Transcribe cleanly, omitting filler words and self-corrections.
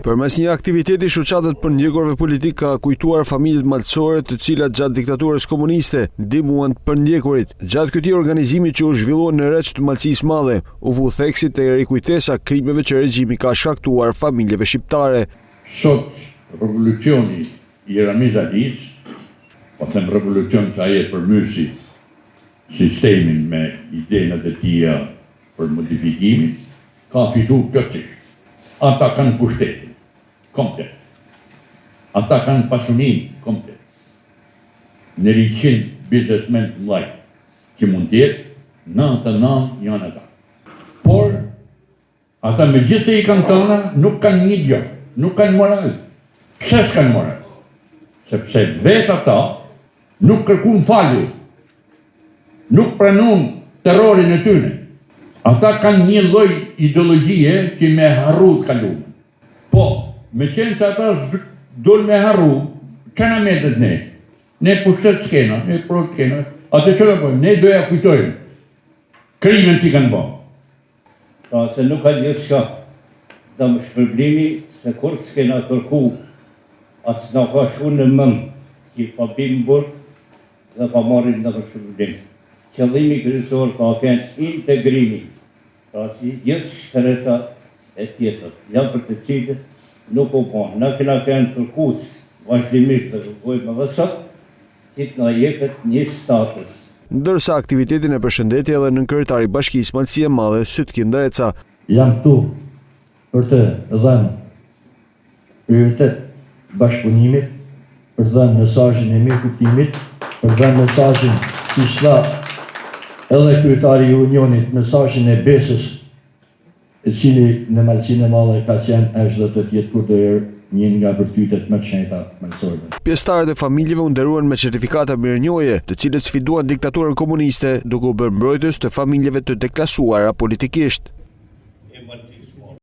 Përmes një aktiviteti, shoqatët për ndjekurve politik ka kujtuar familjet malësore të cilat gjatë diktaturës komuniste ndihmuan të përndjekurit. Gjatë këtij organizimi që u zhvillua në rreth të Malësisë Madhe, u vu theksit e rikujtesa krimeve që regjimi ka shkaktuar familjeve shqiptare. Sot revolucioni i Ramiz Alis, po them revolucion që ai e përmysi sistemin me idenë e tija për modifikimin, ka fitu plotësisht. Ata kanë pushtetin, komplet. Ata kanë pasunin, komplet. Në 100 biznesmen të mlaj, që mund tjetë, 99 janë ata. Por, ata me gjithë se i kanë tëna, nuk kanë një gjë, nuk kanë moral. Pse s'kanë moral? Sepse vetë ata nuk kërkun falje, nuk pranun terrorin e tyne. Ata kanë një lloj ideologjie që me harru të kaluam. Po, me qenë që ata dole me harru, që na metet ne? Ne pushtet s'kena, ne pro s'kena. Atë që po, ne doja kujtojmë krimin që kanë bërë. Pra se nuk ka gjithë shka, dhe më shpërblimi se kur s'kena kërku, asë në ka shku në mëngë, që pa bimë burë dhe pa marrin në shpërblim. Qëllimi kryesor ka qenë integrimi, pra si gjithë shtresa e tjetër, janë për të cilët nuk u bën. Na kena qenë kërkues vazhdimisht të kërkojmë edhe sot, që të na jepet një status. Ndërsa aktivitetin e përshëndeti edhe nënkryetari i Bashkisë Malësie e Madhe, Sytkin Dreca. Jam këtu për të dhënë prioritet bashkëpunimit, për të dhënë mesazhin e mirëkuptimit, për të dhënë mesazhin siç tha edhe kryetari i Unionit, mesazhin e besës, e cili në Malësinë e Madhe ka qenë është dhe të jetë kurrë një nga vërtetet më të shenjta malësorëve. Pjesëtarët e familjeve u nderuan me certifikata mirënjohje, të cilët sfiduan diktaturën komuniste, duke u bërë mbrojtës të familjeve të deklasuara politikisht.